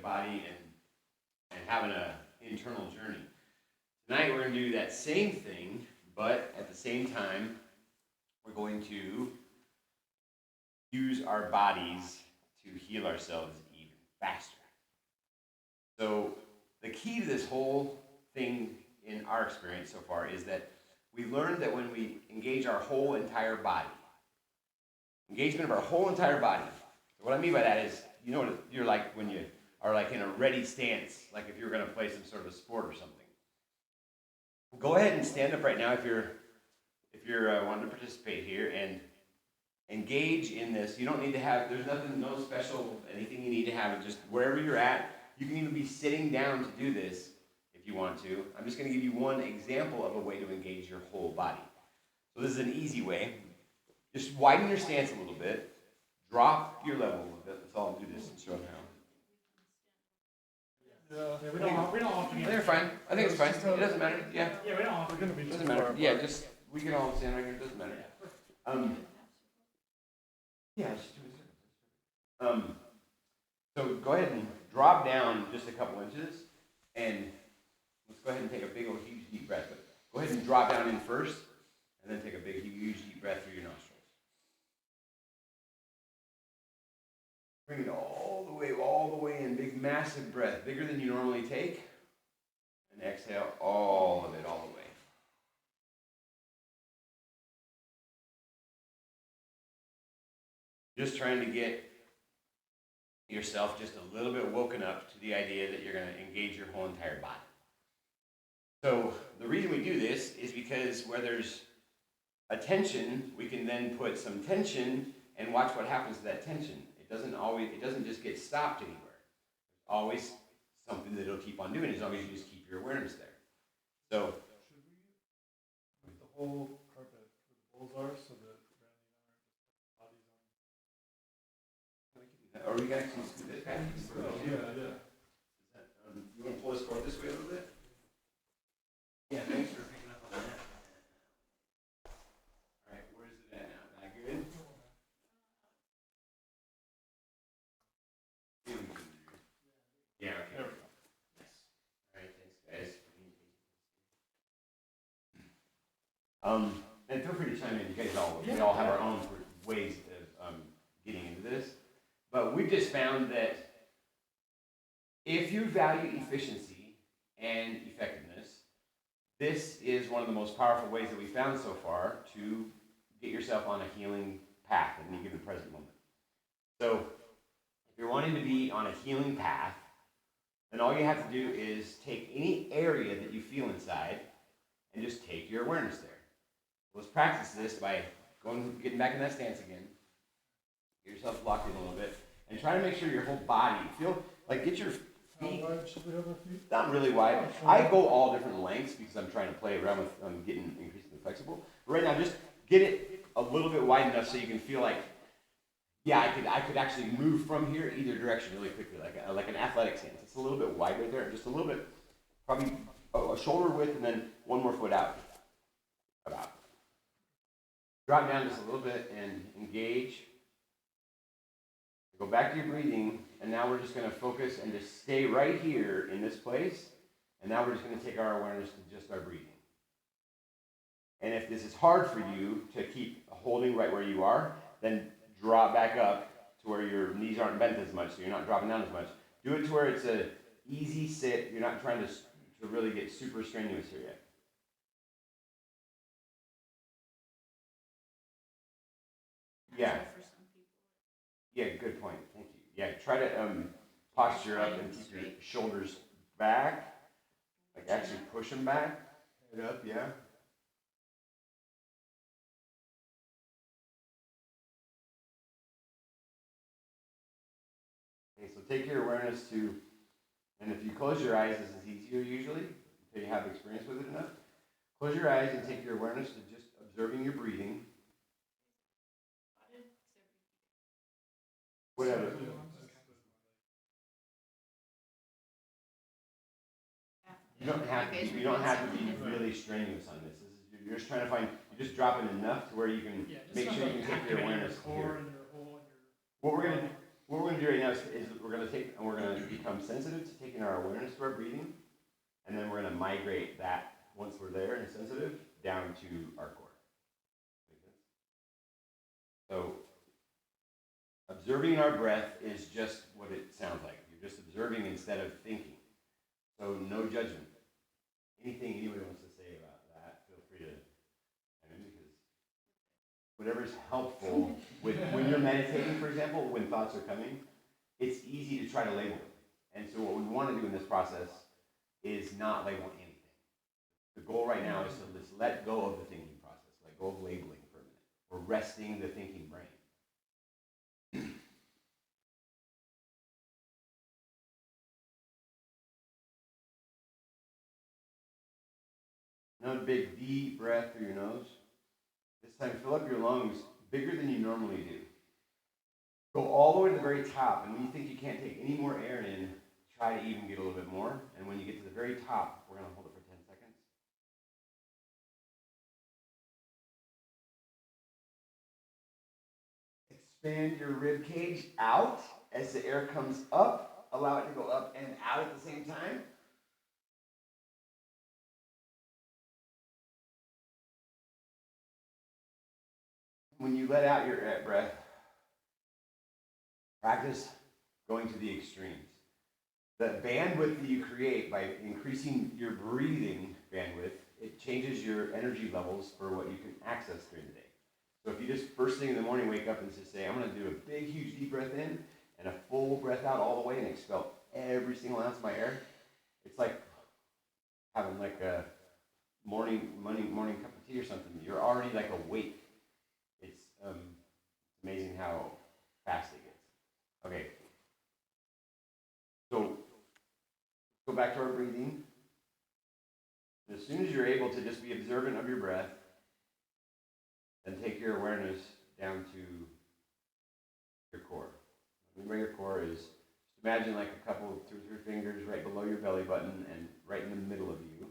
body and having an internal journey. Tonight we're going to do that same thing, but at the same time, we're going to use our bodies to heal ourselves even faster. So the key to this whole thing in our experience so far is that we learned that when we engage our whole entire body, engagement of our whole entire body. So what I mean by that is, you know what you're like when you are like in a ready stance, like if you're going to play some sort of sport or something. Go ahead and stand up right now if you're wanting to participate here and engage in this. You don't need to have, there's nothing, no special, anything you need to have. Just wherever you're at, you can even be sitting down to do this if you want to. I'm just going to give you one example of a way to engage your whole body. So this is an easy way. Just widen your stance a little bit. Drop your level a little bit. Let's all do this and show now. Yeah, we don't often. I think we're fine. I think it's fine. It doesn't matter. Yeah. Yeah, we don't often. It doesn't matter. Yeah, just we can all stand right here. It doesn't matter. Yeah, just do it. So go ahead and drop down just a couple inches, and let's go ahead and take a big old huge deep breath. But go ahead and drop down in first, and then take a big huge deep breath through your nostrils. Bring it all the way in, big massive breath, bigger than you normally take, and exhale all of it all the way. Just trying to get yourself just a little bit woken up to the idea that you're going to engage your whole entire body. So the reason we do this is because where there's a tension, we can then put some tension and watch what happens to that tension. It doesn't just get stopped anywhere. There's always something that it'll keep on doing as long as you just keep your awareness there. So should we with the whole carpet where the bowls are so that Randy and our bodies or we can actually scoot it back. yeah. You want to pull this forward this way a little bit? Yeah, thanks for picking up on that. All right, where's it at now? That good? Yeah, okay. There we go. Nice. All right, thanks, guys. And feel free to chime in. You guys we all have our own ways of getting into this. But we've just found that if you value efficiency and effectiveness, this is one of the most powerful ways that we found so far to get yourself on a healing path in any given present moment. So if you're wanting to be on a healing path, then all you have to do is take any area that you feel inside and just take your awareness there. Let's practice this by getting back in that stance again. Get yourself locked in a little bit and try to make sure your whole body, get your feet. How wide should we have our feet? Not really wide. I go all different lengths because I'm trying to play around with getting increasingly flexible. But right now, just get it a little bit wide enough so you can feel like, yeah, I could actually move from here either direction really quickly, like an athletic stance. It's a little bit wide right there, just a little bit, probably a shoulder width, and then one more foot out. About. Drop down just a little bit and engage. Go back to your breathing, and now we're just going to focus and just stay right here in this place. And now we're just going to take our awareness to just our breathing. And if this is hard for you to keep holding right where you are, then drop back up to where your knees aren't bent as much, so you're not dropping down as much. Do it to where it's an easy sit. You're not trying to really get super strenuous here yet. Yeah. Yeah, good point. Thank you. Yeah, try to posture up and keep your shoulders back. Like actually push them back. Head up, yeah. Okay, so take your awareness to, and if you close your eyes, this is easier usually, if you have experience with it enough. Close your eyes and take your awareness to just observing your breathing. Whatever. You don't have to be really strenuous on this. You're just trying to find, you're just dropping enough to where you can make sure you can take your awareness here. What we're gonna do, what we're gonna do right now is we're gonna become sensitive to taking our awareness to our breathing, and then we're gonna migrate that once we're there and sensitive down to our core. Make sense? So observing our breath is just what it sounds like. You're just observing instead of thinking. So no judgment. Anything anybody wants to say about that, feel free to chime in, because whatever's helpful with when you're meditating, for example, when thoughts are coming, it's easy to try to label them. And so what we want to do in this process is not label anything. The goal right now is to just let go of the thinking process, let go of labeling for a minute. We're resting the thinking brain. Another big deep breath through your nose. This time fill up your lungs bigger than you normally do. Go all the way to the very top, and when you think you can't take any more air in, try to even get a little bit more. And when you get to the very top, we're going to hold it for 10 seconds. Expand your rib cage out as the air comes up. Allow it to go up and out at the same time. When you let out your breath, practice going to the extremes. The bandwidth that you create by increasing your breathing bandwidth, it changes your energy levels for what you can access during the day. So if you just first thing in the morning wake up and just say, I'm going to do a big, huge deep breath in and a full breath out all the way and expel every single ounce of my air, it's like having like a morning cup of tea or something. You're already like awake. It's amazing how fast it gets. Okay. So go back to our breathing. And as soon as you're able to just be observant of your breath, then take your awareness down to your core. Remember, your core is, just imagine like a couple, 2 or 3 fingers right below your belly button and right in the middle of you.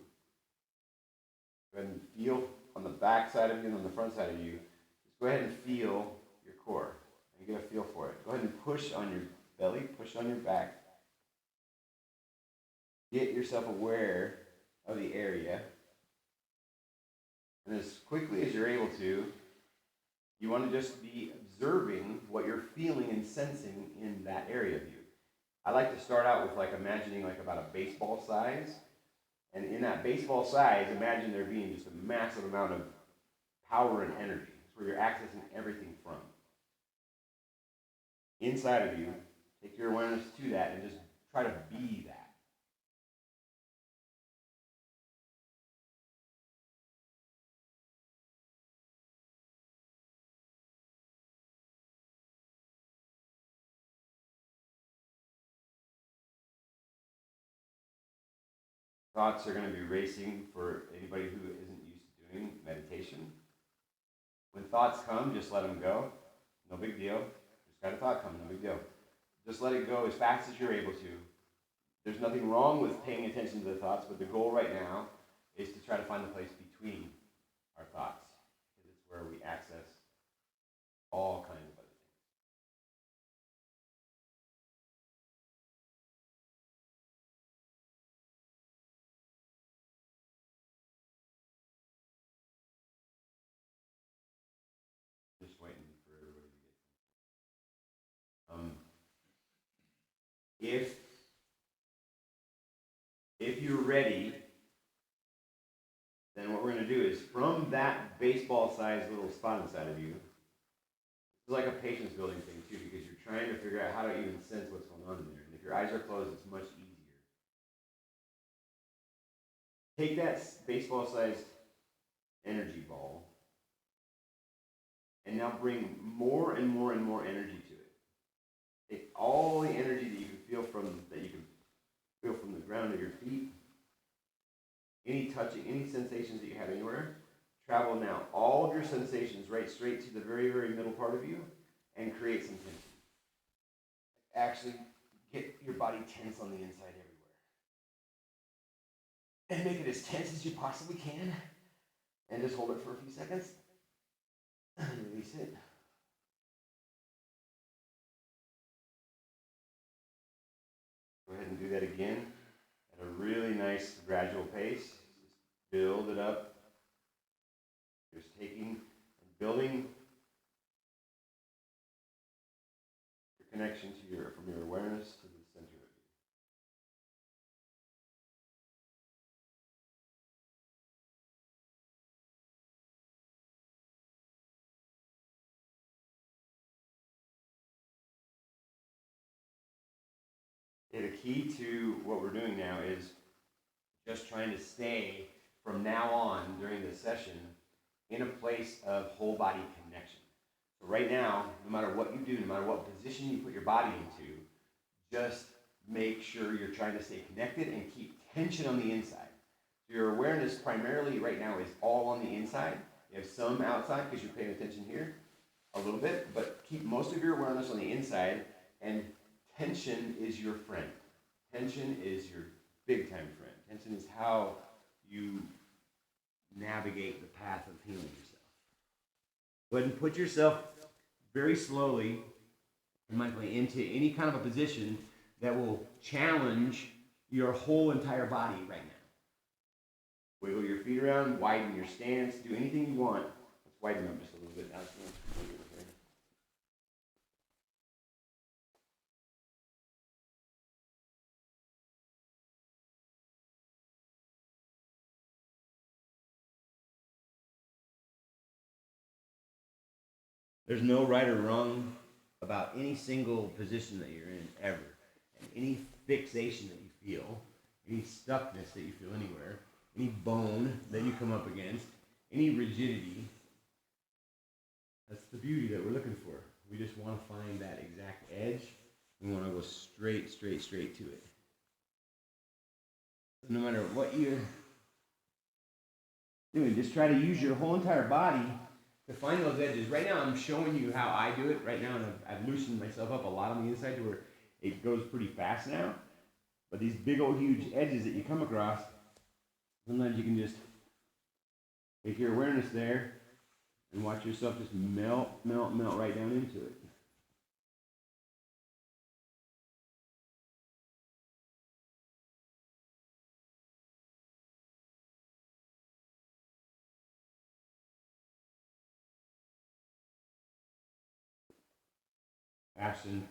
Go ahead and feel on the back side of you and on the front side of you. Just go ahead and feel your core and get a feel for it. Go ahead and push on your belly, push on your back. Get yourself aware of the area. And as quickly as you're able to, you want to just be observing what you're feeling and sensing in that area of you. I like to start out with like imagining like about a baseball size. And in that baseball size, imagine there being just a massive amount of power and energy. It's where you're accessing everything from. Inside of you, take your awareness to that and just try to be that. Thoughts are going to be racing for anybody who isn't used to doing meditation. When thoughts come, just let them go. No big deal. Just got a thought come, no big deal. Just let it go as fast as you're able to. There's nothing wrong with paying attention to the thoughts, but the goal right now is to try to find the place between our thoughts, because it's where we access all kinds of other things. Just waiting for everybody to get if you're ready, then what we're going to do is from that baseball-sized little spot inside of you, it's like a patience building thing too, because you're trying to figure out how to even sense what's going on in there. And if your eyes are closed, it's much easier. Take that baseball-sized energy ball and now bring more and more and more energy to it. Take all the energy that you can feel from the ground of your feet, any touching, any sensations that you have anywhere. Travel now all of your sensations right straight to the very, very middle part of you and create some tension. Actually get your body tense on the inside everywhere. And make it as tense as you possibly can. And just hold it for a few seconds. And release it. that again at a really nice gradual pace. Just build it up. Just taking and building your connection to from your awareness to the center of you. And the key to what we're doing now is just trying to stay from now on during the session in a place of whole body connection. So right now, no matter what you do, no matter what position you put your body into, just make sure you're trying to stay connected and keep tension on the inside. So your awareness primarily right now is all on the inside. You have some outside because you're paying attention here a little bit, but keep most of your awareness on the inside, and tension is your friend. Tension is your big time friend. Tension is how you navigate the path of healing yourself. Go ahead and put yourself very slowly and mindfully into any kind of a position that will challenge your whole entire body right now. Wiggle your feet around, widen your stance, do anything you want. Let's widen them just a little bit. There's no right or wrong about any single position that you're in ever. And any fixation that you feel, any stuckness that you feel anywhere, any bone that you come up against, any rigidity, that's the beauty that we're looking for. We just want to find that exact edge. We want to go straight to it. So no matter what you're doing, just try to use your whole entire body to find those edges. Right now, I'm showing you how I do it right now, and I've loosened myself up a lot on the inside to where it goes pretty fast now. But these big old huge edges that you come across, sometimes you can just take your awareness there and watch yourself just melt right down into it. Ashton,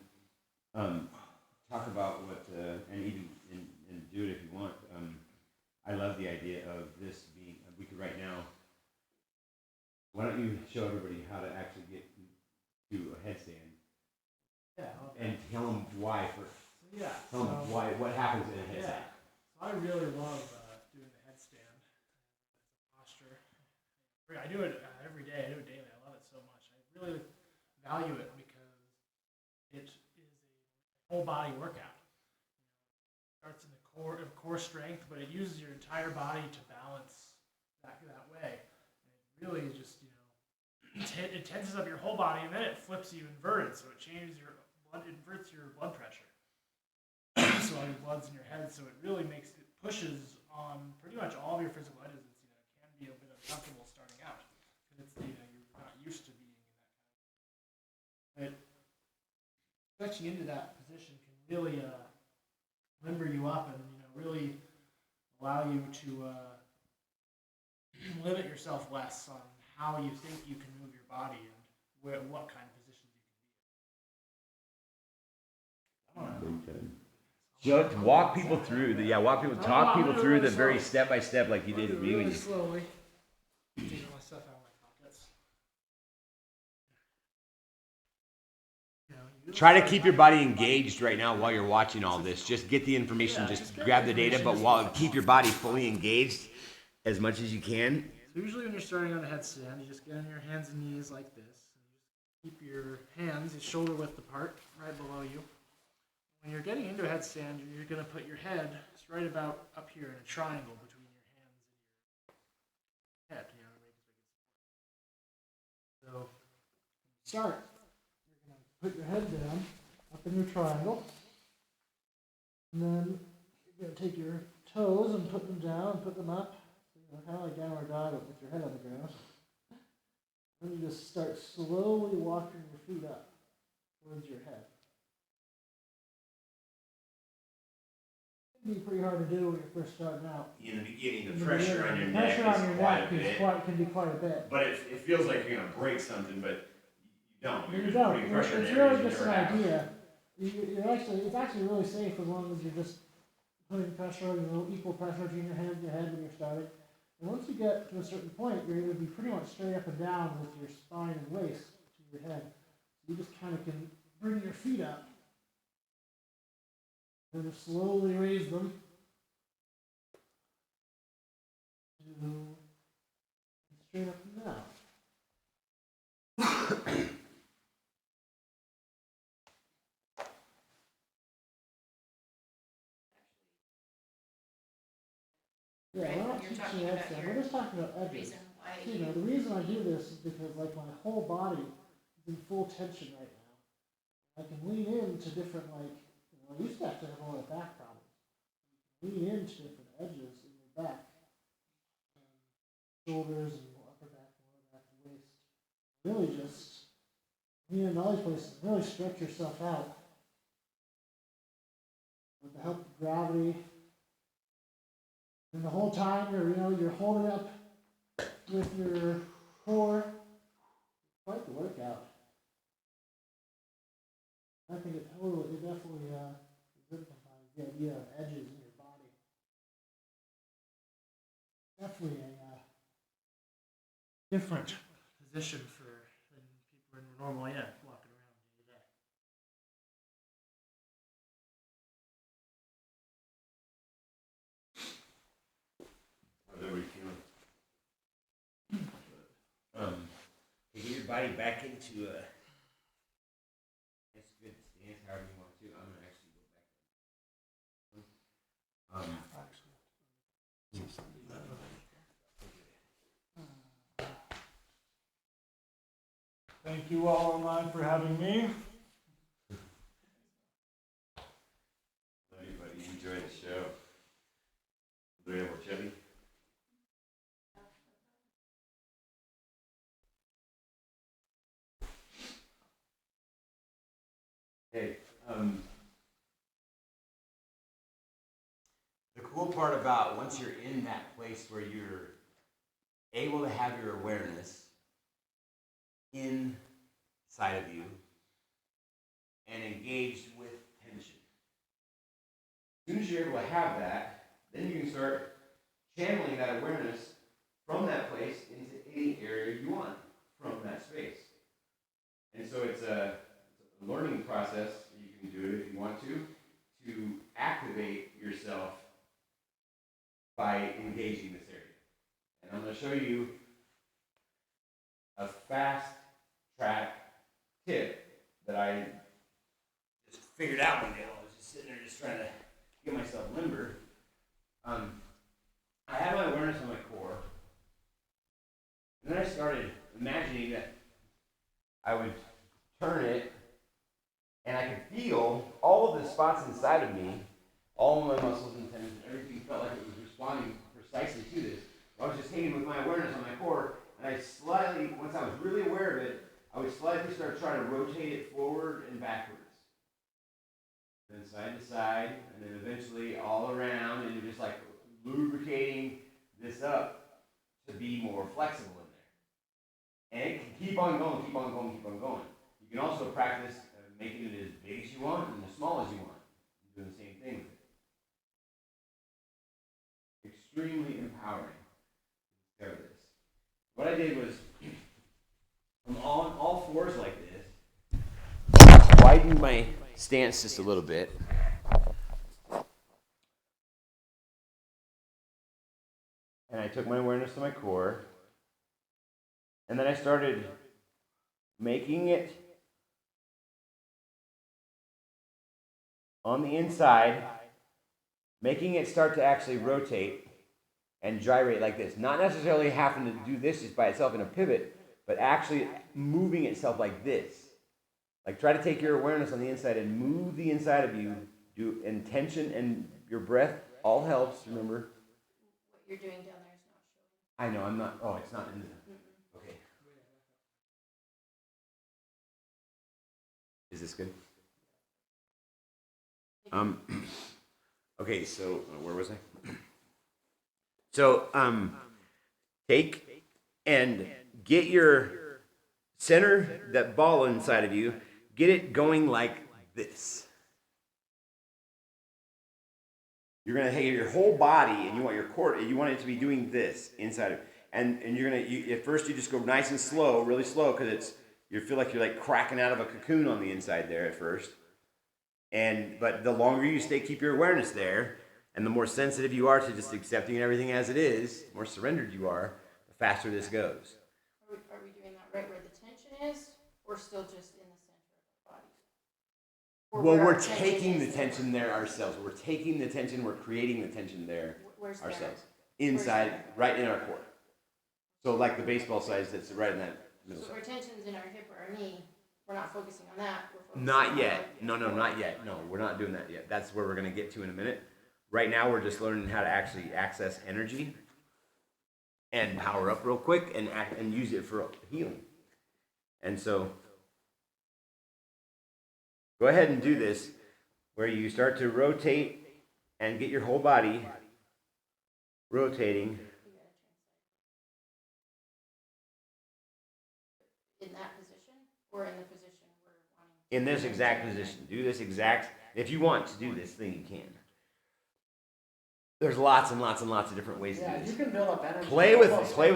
talk about what, and even and do it if you want. I love the idea of this being, we could right now, why don't you show everybody how to actually get to a headstand? Yeah. Okay. And tell them why first. So yeah. Tell them why, what happens in a headstand. Yeah. So I really love doing the headstand. It's a posture. I do it every day. I do it daily. I love it so much. I really value it because it is a whole body workout. It starts in the core strength, but it uses your entire body to balance that way. And it really is just, it tenses up your whole body, and then it flips you inverted, so it changes your blood, inverts your blood pressure. So all your blood's in your head, so it really pushes on pretty much all of your physical edges. It can be a bit uncomfortable starting out because you're not used to being in that kind of. But stretching into that position can really limber you up and really allow you to limit yourself less on how you think you can move your body and what kind of positions you can be in. Just walk people through talk people through the very step by step like you did with me. Really slowly. Taking my stuff out of my pockets. Try to keep your body engaged right now while you're watching all this. Just get the information, just grab the data, but keep your body fully engaged as much as you can. So usually when you're starting on a headstand, you just get on your hands and knees like this. And you keep your hands shoulder width apart, right below you. When you're getting into a headstand, you're going to put your head right about up here in a triangle between your hands and your head. So start. Put your head down, up in your triangle, and then you're going to take your toes and put them down and put them up, kind of like downward dog, but with your head on the ground. Then you just start slowly walking your feet up towards your head. can be pretty hard to do when you're first starting out. In the beginning, In the the pressure beginning, on your the neck pressure on is your quite neck a bit. can be quite a bit. But it feels like you're gonna break something, but you don't. You You're just don't. putting pressure It's in there really you just an never have. idea. It's actually really safe as long as you're just putting pressure, equal pressure between your head when you're starting. And once you get to a certain point, you're going to be pretty much straight up and down with your spine and waist to your head. So you just kind of can bring your feet up and just slowly raise them to straight up and down. Yeah, we're not You're teaching talking about headstand. your We're just talking about edges. reason why You know, the reason I do this is because like my whole body is in full tension right now. I can lean into different I used to have a lot of back problems. Lean into different edges in your back, shoulders and upper back, lower back, and waist. Really just lean into all these places. Really stretch yourself out with the help of gravity. And the whole time you're holding up with your core. Quite the workout. I think it definitely exemplifies the idea of edges in your body. Definitely a different position than people are normally walking around day to day. How's everybody feeling? Get your body back into a good stance, however you want to. I'm gonna actually go back. Thank you all online for having me. Everybody enjoy the show. Do we have more chili? Hey, the cool part about once you're in that place where you're able to have your awareness inside of you and engaged with tension. As soon as you're able to have that, then you can start channeling that awareness from that place into any area you want from that space. And so it's a learning process. You can do it if you want to activate yourself by engaging this area. And I'm going to show you a fast track tip that I just figured out one day while I was just sitting there just trying to get myself limber. I had my awareness on my core, and then I started imagining that I would turn it, and I could feel all of the spots inside of me, all of my muscles and tendons, everything felt like it was responding precisely to this. I was just hanging with my awareness on my core, and I slightly, once I was really aware of it, I would slightly start trying to rotate it forward and backwards. Then side to side, and then eventually all around, and you're just like lubricating this up to be more flexible in there. And it can keep on going, keep on going, keep on going. You can also practice making it as big as you want and as small as you want. Doing the same thing with it. Extremely empowering to discover this. What I did was, I'm on all fours like this, widened my stance just a little bit. And I took my awareness to my core. And then I started making it on the inside, making it start to actually rotate and gyrate like this. Not necessarily having to do this just by itself in a pivot, but actually moving itself like this. Like try to take your awareness on the inside and move the inside of you. Do intention and your breath all helps, remember. what you're doing down there is not showing. I know, I'm not, oh, it's not in the, okay. Is this good? Okay, so where was I? So take and get your center that ball inside of you, get it going like this. You're gonna take your whole body, and you want your core, you want it to be doing this inside of, and you're gonna. At first, you just go nice and slow, really slow, because you feel like you're like cracking out of a cocoon on the inside there at first. But the longer you stay, keep your awareness there, and the more sensitive you are to just accepting everything as it is, the more surrendered you are, the faster this goes. Are we doing that right where the tension is, or still just in the center of the body? Or Well, where our we're tension taking the is tension there ourselves. We're taking the tension, we're creating the tension there Where's there? ourselves. Inside, right in our core. So like the baseball size that's right in that middle So side. if our tension's in our hip or our knee, we're not focusing on that, we're focusing Not on yet. like No, not yet. No, we're not doing that yet. That's where we're going to get to in a minute. Right now, we're just learning how to actually access energy and power up real quick and use it for healing. And so, go ahead and do this where you start to rotate and get your whole body rotating. in that position, or in the position we're wanting to In this be exact position. Do this exact. If you want to do this thing, you can. There's lots and lots and lots of different ways to do Yeah, this. you can build up energy. Play with,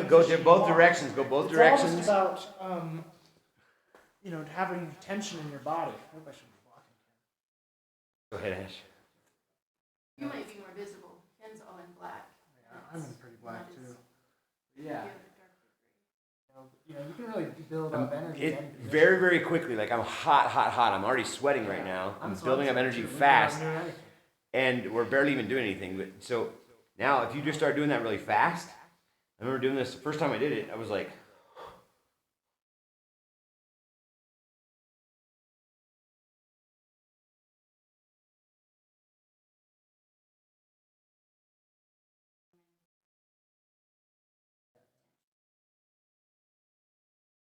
go to both directions. Go both directions. It's all just about, having tension in your body. I hope I shouldn't be blocking. Go ahead, Ash. You might be more visible. Ken's all in black. Yeah, I'm in pretty black Not as- too. Yeah. you have a darker gray. You can really build up energy. in any position. Very, very quickly. Like I'm hot. I'm already sweating right now. I'm That's building what up saying, energy too. We're fast, not doing anything. and we're barely even doing anything. But so now, if you just start doing that really fast, I remember doing this the first time I did it. I was like,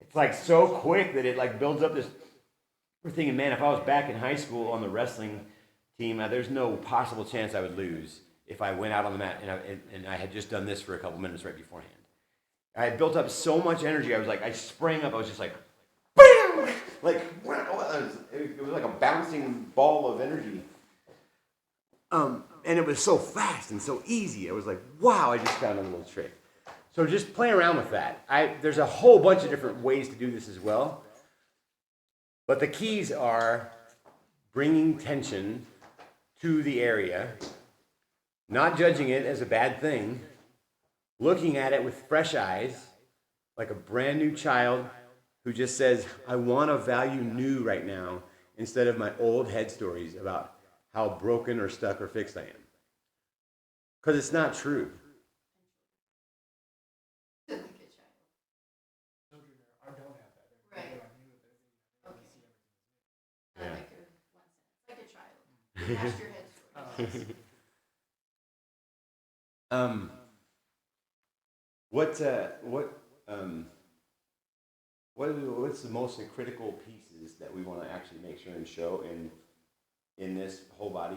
it's like so quick that it like builds up this. We're thinking, man, if I was back in high school on the wrestling team, there's no possible chance I would lose if I went out on the mat and I had just done this for a couple minutes right beforehand. I had built up so much energy. I was like, I sprang up. I was just like, bam! Like, it was like a bouncing ball of energy. And it was so fast and so easy. I was like, wow, I just found a little trick. So just play around with that. There's a whole bunch of different ways to do this as well. But the keys are bringing tension to the area, not judging it as a bad thing, looking at it with fresh eyes, like a brand new child who just says, I want to value new right now instead of my old head stories about how broken or stuck or fixed I am. Because it's not true. Like a child. Children don't have that. Right. They're Okay. Yeah. Not like a one sentence, like a child. Ask your head story. What's the most critical pieces that we want to actually make sure and show in this whole body?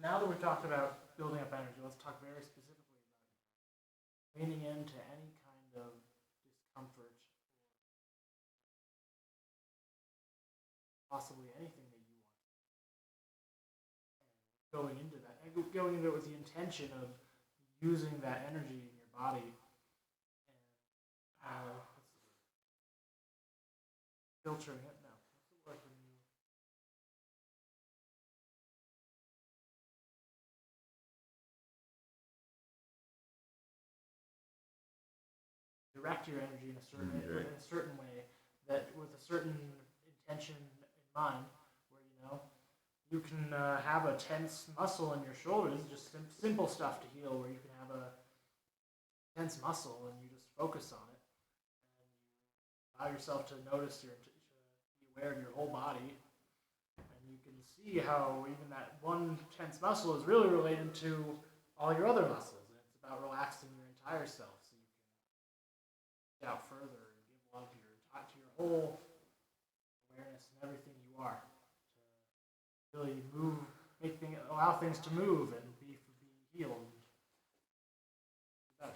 Now that we've talked about building up energy, let's talk very specifically about leaning into any kind of discomfort, possibly anything that you want. Going into that, and going into it with the intention of using that energy in your body and filtering it. No, what's the word when you direct your energy in a certain way, that with a certain intention in mind, where you can have a tense muscle in your shoulders, just simple stuff to heal, where you can have a tense muscle and you just focus on it, and you allow yourself to notice to be aware of your whole body, and you can see how even that one tense muscle is really related to all your other muscles, and it's about relaxing your entire self, so you can get out further and give love to your whole awareness and everything you are, to really allow things to move and be healed, better.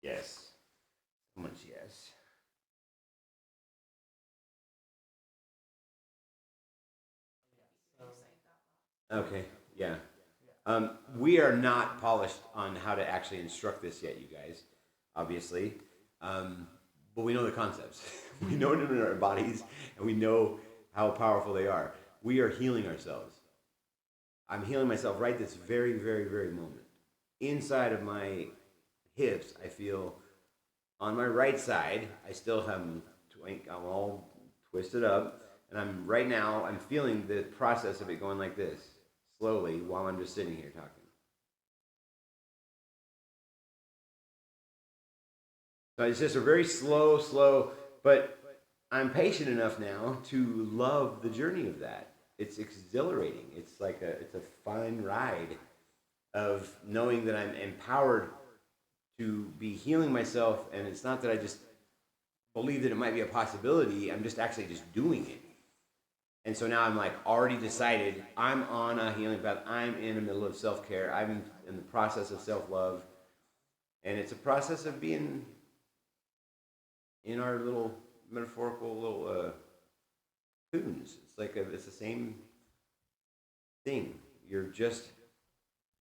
Yes. So much yes. Okay, yeah. We are not polished on how to actually instruct this yet, you guys, obviously. But we know the concepts. We know them in our bodies, and we know how powerful they are. We are healing ourselves. I'm healing myself right this very, very, very moment. Inside of my hips, I feel on my right side, I still have I'm all twisted up, and I'm feeling the process of it going like this, slowly, while I'm just sitting here talking. So it's just a very slow, but I'm patient enough now to love the journey of that. It's exhilarating. It's a fun ride of knowing that I'm empowered to be healing myself, and it's not that I just believe that it might be a possibility. I'm just actually just doing it. And so now I'm like already decided I'm on a healing path. I'm in the middle of self-care. I'm in the process of self-love. And it's a process of being in our little metaphorical little cocoons. It's the same thing. You're just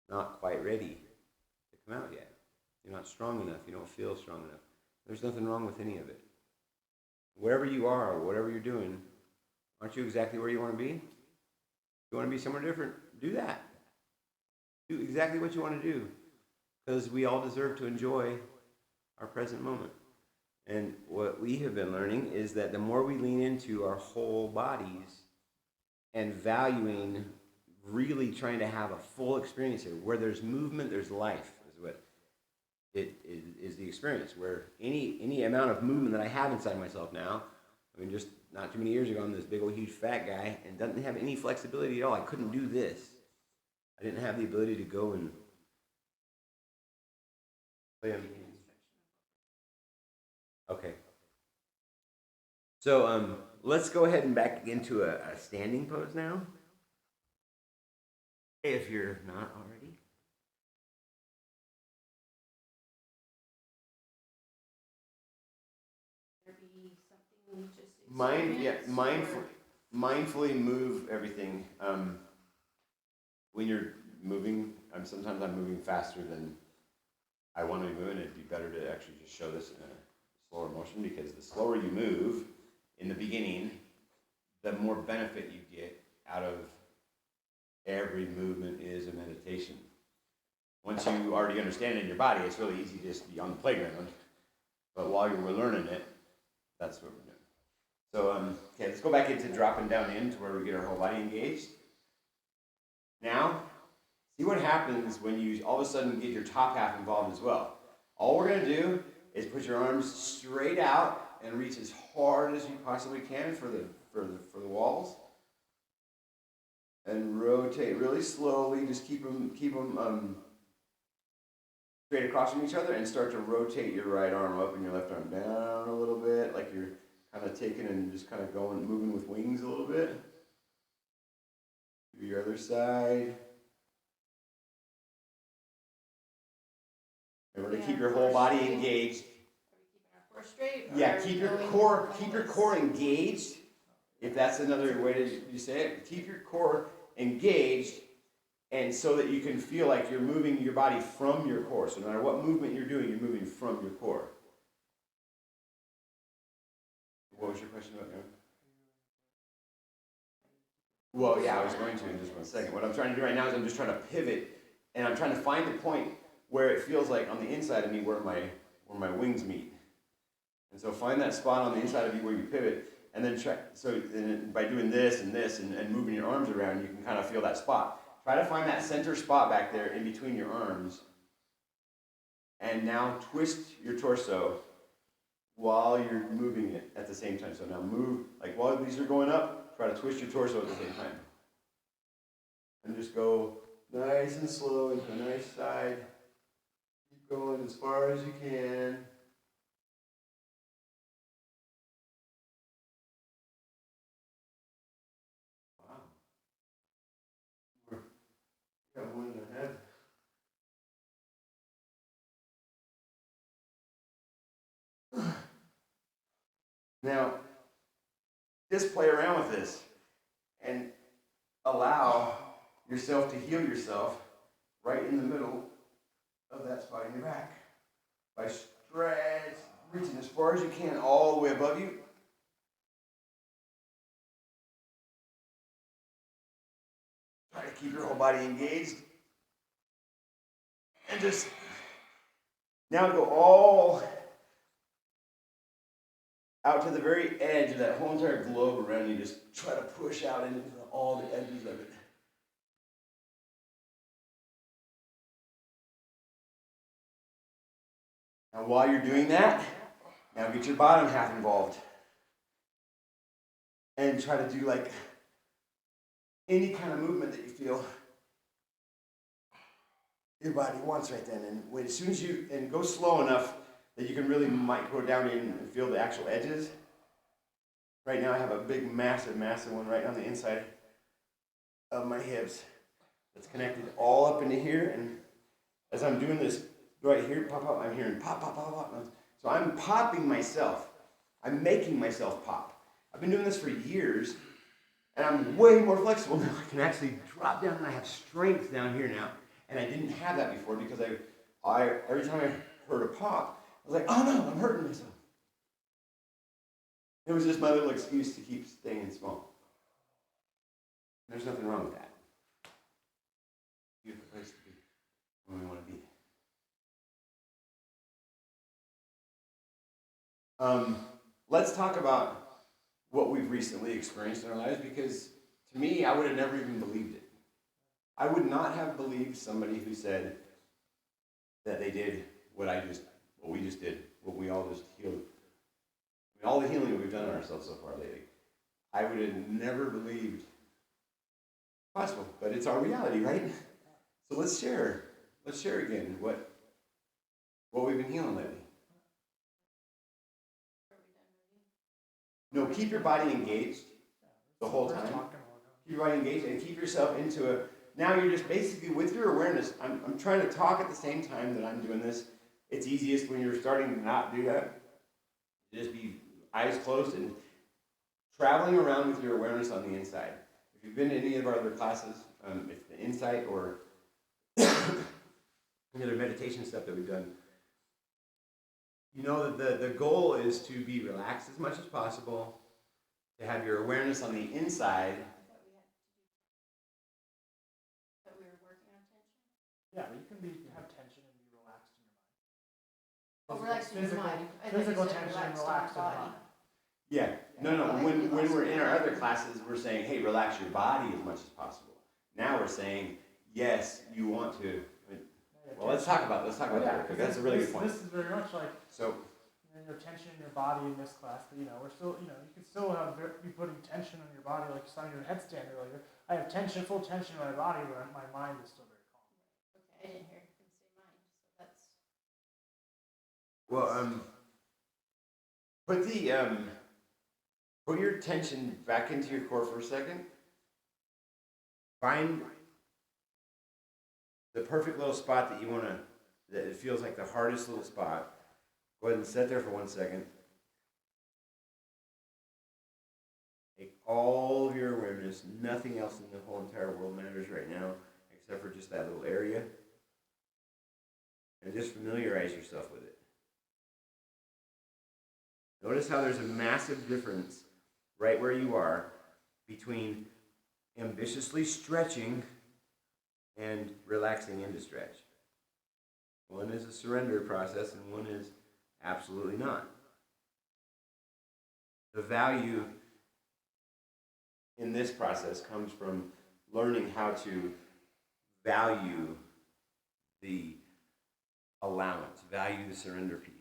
not quite ready to come out yet. You're not strong enough. You don't feel strong enough. There's nothing wrong with any of it. Wherever you are, whatever you're doing, aren't you exactly where you want to be? If you want to be somewhere different, do that. Do exactly what you want to do. Because we all deserve to enjoy our present moment. And what we have been learning is that the more we lean into our whole bodies and valuing really trying to have a full experience here, where there's movement, there's life, is what it is the experience. Where any amount of movement that I have inside myself now, I mean, just not too many years ago, I'm this big old huge fat guy and doesn't have any flexibility at all. I couldn't do this. I didn't have the ability to go and play on. Okay. So let's go ahead and back into a standing pose now. If you're not already. There be something you just Mindfully move everything. When you're moving, sometimes I'm moving faster than I want to be moving. It'd be better to actually just show this in a slower motion, because the slower you move in the beginning, the more benefit you get out of every movement is a meditation. Once you already understand it in your body, it's really easy to just be on the playground. But while you were learning it, that's what we're doing. So, okay, let's go back into dropping down into where we get our whole body engaged. Now, see what happens when you all of a sudden get your top half involved as well. All we're going to do is put your arms straight out and reach as hard as you possibly can for the walls. And rotate really slowly. Just keep them straight across from each other, and start to rotate your right arm up and your left arm down a little bit, like you're kind of taking and just kind of moving with wings a little bit. Do your other side. Remember to keep your whole body engaged. Are we keeping our core straight? Yeah, keep your core engaged. If that's another way to say it, keep your core engaged, and so that you can feel like you're moving your body from your core. So no matter what movement you're doing, you're moving from your core. What was your question about now? Well, yeah, I was going to in just 1 second. What I'm trying to do right now is I'm just trying to pivot, and I'm trying to find the point where it feels like on the inside of me where my wings meet. And so find that spot on the inside of you where you pivot, and then try. So by doing this and moving your arms around, you can kind of feel that spot. Try to find that center spot back there in between your arms, and now twist your torso while you're moving it at the same time. So now move, like while these are going up, try to twist your torso at the same time. And just go nice and slow into a nice side. Keep going as far as you can. Wow. Got one Now, just play around with this and allow yourself to heal yourself right in the middle of that spot in your back. By reaching as far as you can all the way above you. Try to keep your whole body engaged. And just now go all out to the very edge of that whole entire globe around you. Just try to push out into all the edges of it. Now while you're doing that, now get your bottom half involved. And try to do like any kind of movement that you feel your body wants right then. And when, as soon as you, and go slow enough that you can really micro down in and feel the actual edges. Right now I have a big, massive one right on the inside of my hips that's connected all up into here. And as I'm doing this right here, pop, pop, I'm hearing pop, pop, pop, pop. So I'm popping myself. I'm making myself pop. I've been doing this for years, and I'm way more flexible now. I can actually drop down, and I have strength down here now. And I didn't have that before because I every time I heard a pop, I was like, oh no, I'm hurting myself. It was just my little excuse to keep staying small. There's nothing wrong with that. Beautiful place to be when we want to be. Let's talk about what we've recently experienced in our lives, because to me, I would have never even believed it. I would not have believed somebody who said that they did what we just did, what we all just healed. I mean, all the healing that we've done on ourselves so far lately. I would have never believed possible, but it's our reality, right? So let's share again what we've been healing lately. No, keep your body engaged the whole time. Keep your body engaged and keep yourself into a, now you're just basically with your awareness. I'm trying to talk at the same time that I'm doing this. It's easiest when you're starting to not do that. Just be eyes closed and traveling around with your awareness on the inside. If you've been to any of our other classes, if the insight or any other meditation stuff that we've done, you know that the goal is to be relaxed as much as possible, to have your awareness on the inside. That we were working on tension? Yeah, but you can have tension and be relaxed in your mind. Oh, relaxed in your mind. I thought you Physical said tension and relaxed in relaxed in your your body. mind. Yeah, no. When we're in our other classes, we're saying, hey, relax your body as much as possible. Now we're saying, yes, you want to. Well, let's talk about that. Because that's a really good point. This is very much like So, your tension in your body in this class. But we're still, you can still be putting tension on your body, like you saw in your headstand earlier. I have full tension in my body, but my mind is still very calm. Okay, I didn't hear him say mind, so that's. well, put your attention back into your core for a second. Find the perfect little spot that you want to, that it feels like the hardest little spot. Go ahead and sit there for 1 second. Take all of your awareness. Nothing else in the whole entire world matters right now except for just that little area. And just familiarize yourself with it. Notice how there's a massive difference right where you are between ambitiously stretching and relaxing into stretch. One is a surrender process and one is absolutely not. The value in this process comes from learning how to value the allowance, value the surrender piece.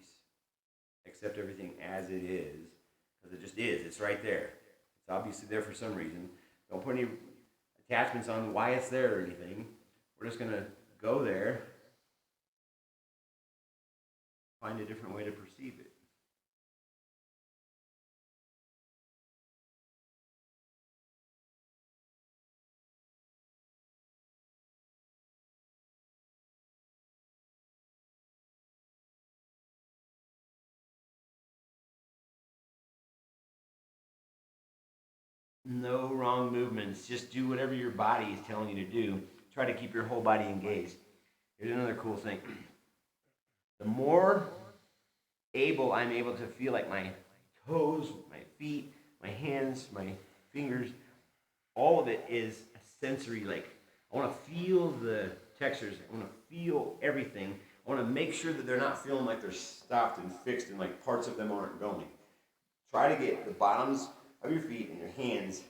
Accept everything as it is, because it just is. It's right there. It's obviously there for some reason. Don't put any attachments on why it's there or anything. We're just going to go there, find a different way to perceive it. No wrong movements. Just do whatever your body is telling you to do. Try to keep your whole body engaged. Here's another cool thing. The more I'm able to feel like my toes, my feet, my hands, my fingers, all of it is sensory. Like, I want to feel the textures. I want to feel everything. I want to make sure that they're not feeling like they're stopped and fixed and like parts of them aren't going. Try to get the bottoms of your feet and your hands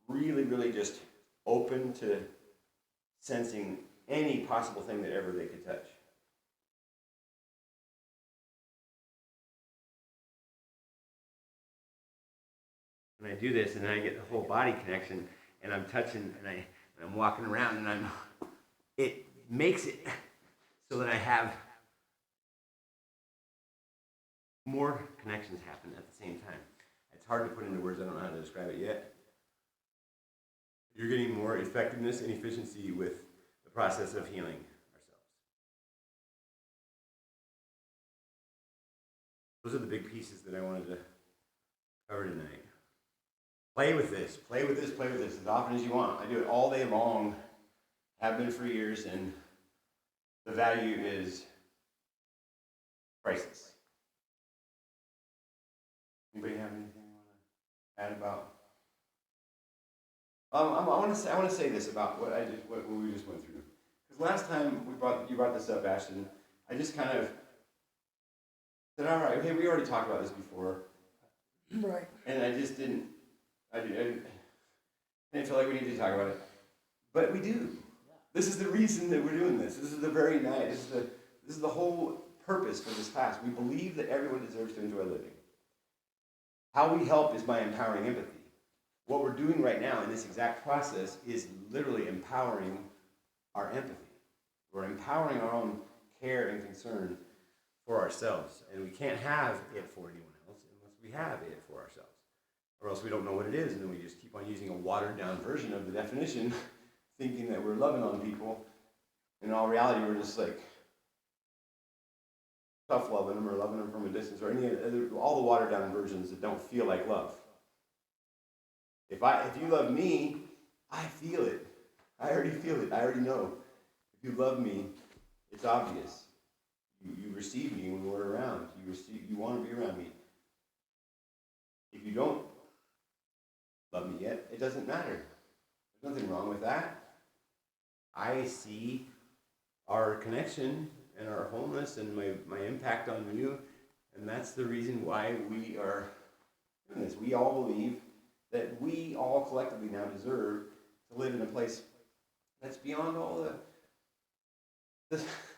really, really just open to sensing any possible thing that ever they could touch. And I do this, and then I get the whole body connection, and I'm touching, and I'm walking around, and it makes it so that I have more connections happen at the same time. It's hard to put into words. I don't know how to describe it yet. You're getting more effectiveness and efficiency with the process of healing ourselves. Those are the big pieces that I wanted to cover tonight. Play with this, play with this, play with this as often as you want. I do it all day long, have been for years, and the value is priceless. Anybody have anything you want to add about? I want to say this about what we just went through. Because last time you brought this up, Ashton, I just kind of said, all right, hey, we already talked about this before, Right. and I just didn't. I didn't feel like we needed to talk about it, but we do. This is the reason that we're doing this. This is the very night. This is the whole purpose for this class. We believe that everyone deserves to enjoy living. How we help is by empowering empathy. What we're doing right now in this exact process is literally empowering our empathy. We're empowering our own care and concern for ourselves, and we can't have it for anyone else unless we have it for ourselves. Or else we don't know what it is, and then we just keep on using a watered-down version of the definition, thinking that we're loving on people. In all reality, we're just like tough loving them or loving them from a distance, or any other, all the watered-down versions that don't feel like love. If you love me, I feel it. I already feel it. I already know. If you love me, it's obvious. You receive me when we're around. You want to be around me. If you don't love me yet, it doesn't matter. There's nothing wrong with that. I see our connection and our wholeness and my impact on you, and that's the reason why we are doing this. We all believe that we all collectively now deserve to live in a place that's beyond all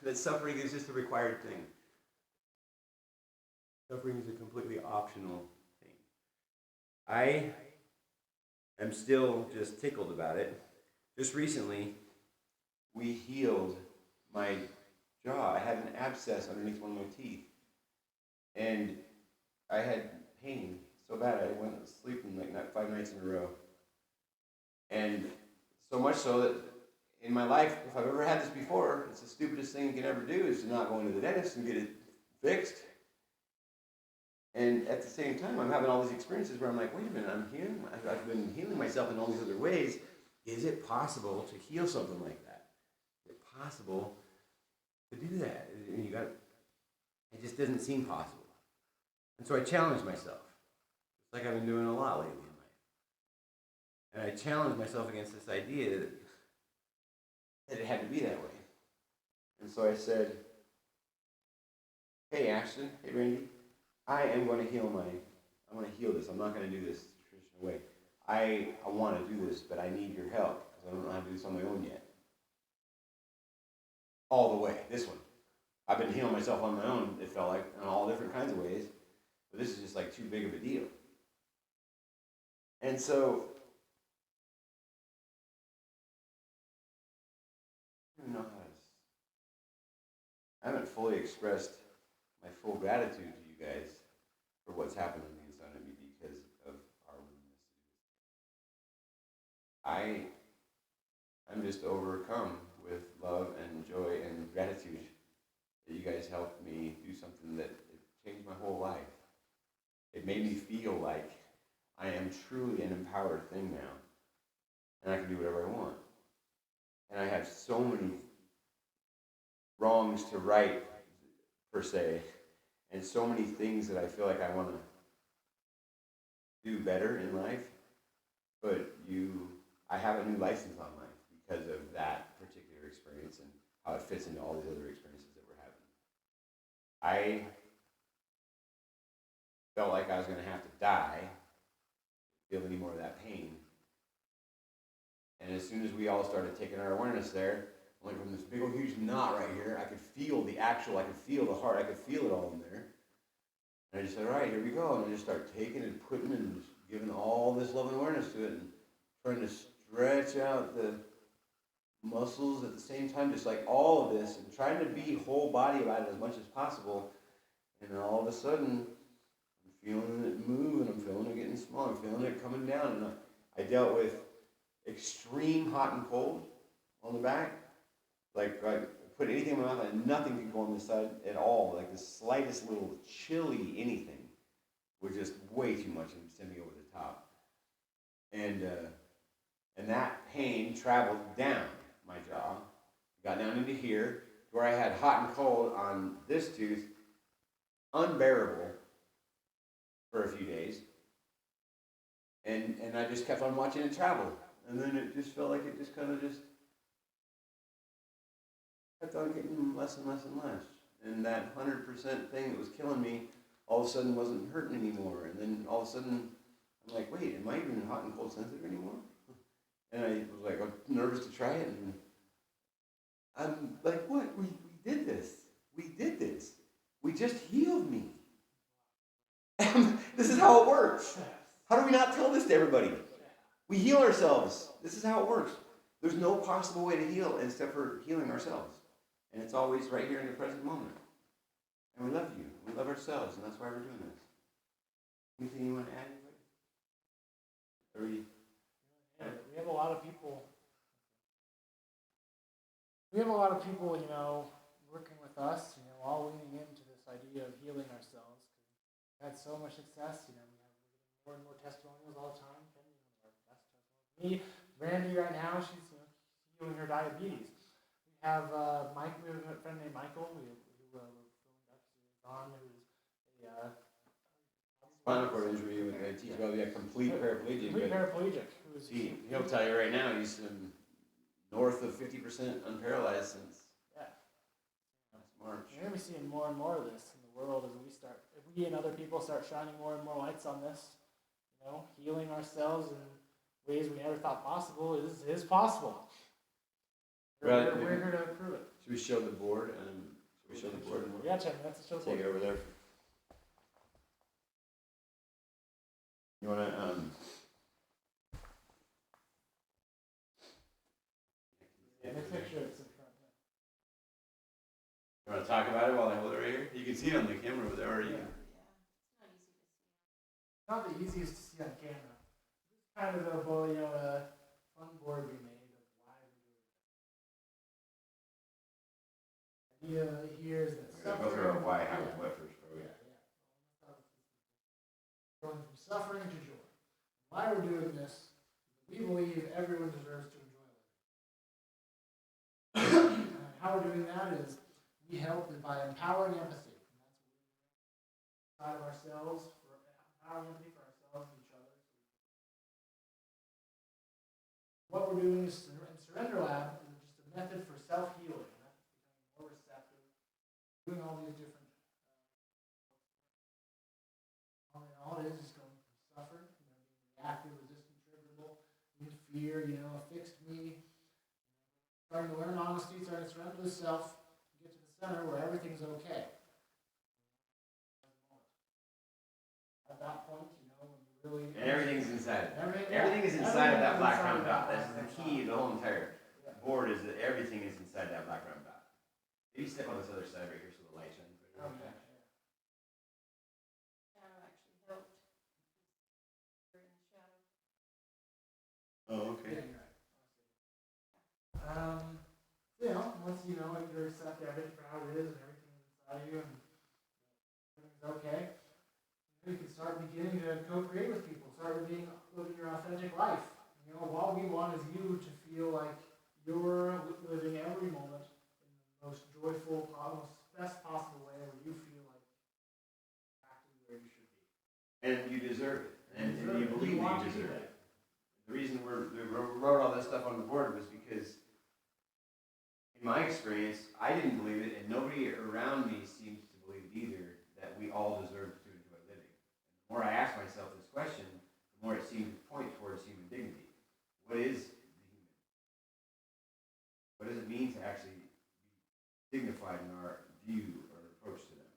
that suffering is just a required thing. Suffering is a completely optional thing. I am still just tickled about it. Just recently, we healed my jaw. I had an abscess underneath one of my teeth. And I had pain so bad I went sleeping like 5 nights in a row. And so much so that in my life, if I've ever had this before, it's the stupidest thing you can ever do is to not go into the dentist and get it fixed. And at the same time, I'm having all these experiences where I'm like, wait a minute, I've been healing myself in all these other ways. Is it possible to heal something like that? Is it possible to do that? And it just doesn't seem possible. And so I challenged myself. It's like I've been doing a lot lately in life. And I challenged myself against this idea that it had to be that way. And so I said, hey Ashton, hey Randy, I'm going to heal this. I'm not going to do this the traditional way. I want to do this, but I need your help because I don't know how to do this on my own yet. All the way, this one. I've been healing myself on my own, it felt like, in all different kinds of ways, but this is just like too big of a deal. And so, I don't know I haven't fully expressed my full gratitude to you guys for what's happened on the inside of me because of our willingness. I'm just overcome with love and joy and gratitude that you guys helped me do something that changed my whole life. It made me feel like I am truly an empowered thing now. And I can do whatever I want. And I have so many wrongs to right, per se, and so many things that I feel like I want to do better in life. But I have a new license on life because of that particular experience and how it fits into all these other experiences that we're having. I felt like I was going to have to die, feel any more of that pain. And as soon as we all started taking our awareness there, I went from this big old huge knot right here. I could feel the heart, I could feel it all in there. And I just said, all right, here we go. And I just start taking and putting and just giving all this love and awareness to it and trying to stretch out the muscles at the same time, just like all of this, and trying to be whole body about it as much as possible. And then all of a sudden, I'm feeling it move, and I'm feeling it getting small, I'm feeling it coming down. And I dealt with extreme hot and cold on the back. Like put anything in my mouth and nothing could go on this side at all. Like the slightest little chilly anything was just way too much and send me over the top. And that pain traveled down my jaw, got down into here, where I had hot and cold on this tooth, unbearable for a few days. And I just kept on watching it travel. And then it just felt like it just kind of just kept on getting less and less and less. And that 100% thing that was killing me all of a sudden wasn't hurting anymore. And then all of a sudden, I'm like, wait, am I even hot and cold sensitive anymore? And I was like, I'm nervous to try it. And I'm like, what? We did this. We did this. We just healed me. This is how it works. How do we not tell this to everybody? We heal ourselves. This is how it works. There's no possible way to heal except for healing ourselves. And it's always right here in the present moment. And we love you. We love ourselves, and that's why we're doing this. Anything you want to add? Yeah, we have a lot of people. We have a lot of people, working with us, all leaning into this idea of healing ourselves. We've had so much success, we're getting more and more testimonials all the time. Kenny, one of our best testimonials. Me, Randy, right now, she's healing her diabetes. We have Mike. We have a friend named Michael. Who we're filling up. Don, who's a spinal cord injury with a complete paraplegic. Complete paraplegic. He'll tell you right now he's north of 50% unparalyzed since last March. We're going to be seeing more and more of this in the world as if we and other people start shining more and more lights on this, healing ourselves in ways we never thought possible is possible. We're here to prove it. Should we show the board? Yeah, check. That's a show. Take it over there. You want to Make sure it's in front. You want to talk about it while I hold it right here? You can see it on the camera over there, or you can. It's not the easiest to see on camera. It's kind of a fun board we made of why we're doing it. The idea here is that Go through why, how, what first, probably. Going from suffering to joy. Why we're doing this is we believe everyone deserves to enjoy life. And how we're doing that is we help by empowering empathy. And that's what we're inside of ourselves, empowering empathy for ourselves and each other. What we're doing is in Surrender Lab is just a method for self-healing. That's becoming more receptive, doing all these different. All it is going from suffer, being reactive, resistant, triggerable, in fear, a fixed me. Starting to learn honesty, starting to surrender to self, get to the center where everything's okay. At that point, when you really... And everything's inside. Everything is inside of that black round dot. That's the key of the whole entire board, is that everything is inside that black round dot. Maybe step on this other side right here so the light shines. Okay. Oh, okay. Once you know it, you accept everything for how it is and everything inside you and everything's okay, you can start beginning to co-create with people. So start living your authentic life. You know, all we want is you to feel like you're living every moment in the most joyful, most best possible way, where you feel like exactly where you should be. And you deserve it. And you believe You that want you to do deserve that. it. The reason we wrote all this stuff on the board was because, in my experience, I didn't believe it, and nobody around me seems to believe it either, that we all deserve to enjoy living. And the more I asked myself this question, the more it seemed to point towards human dignity. What is the human? What does it mean to actually be dignified in our view or approach to them?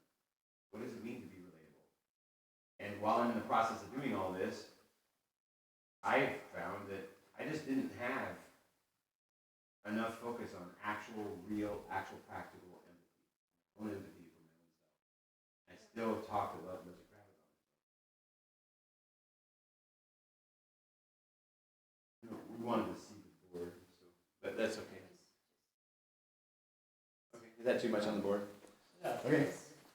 What does it mean to be relatable? And while I'm in the process of doing all this, I found that I just didn't have enough focus on actual, real, actual practical empathy. My own empathy for my own self. I still talk a lot bunch of crap about myself. We wanted to see the board, so but that's okay. Okay, is that too much on the board? Yeah. Okay.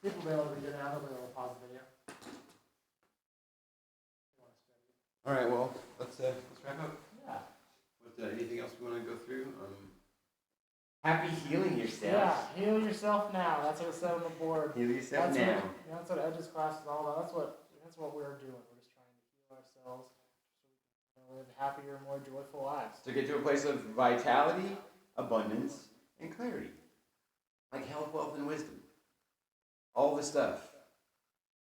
People may able to read it now, they'll be able to pause the video. All right. Well, let's wrap up. Yeah. Anything else we want to go through? Happy healing yourself. Yeah, heal yourself now. That's what it said on the board. Heal yourself That's now. that's what Edge's class is all about. That's what we're doing. We're just trying to heal ourselves so we can live happier, more joyful lives. To get to a place of vitality, abundance, and clarity. Like health, wealth, and wisdom. All the stuff.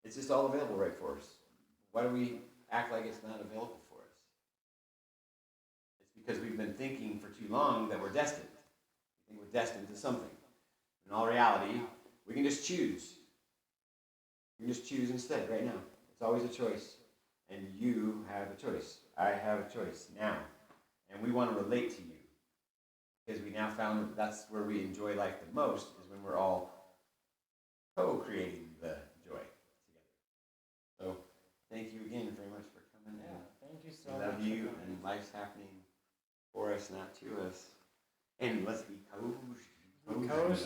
It's just all available right for us. Why do we act like it's not available for us? It's because we've been thinking for too long that we're destined. We think we're destined to something. In all reality, we can just choose. We can just choose instead, right now. It's always a choice. And you have a choice. I have a choice now. And we want to relate to you. Because we now found that that's where we enjoy life the most, is when we're all co-creating the joy together. So, thank you again very much for coming. Yeah, thank you so We much. love you, and life's happening for us, not to us. And let's be cozy. Coach,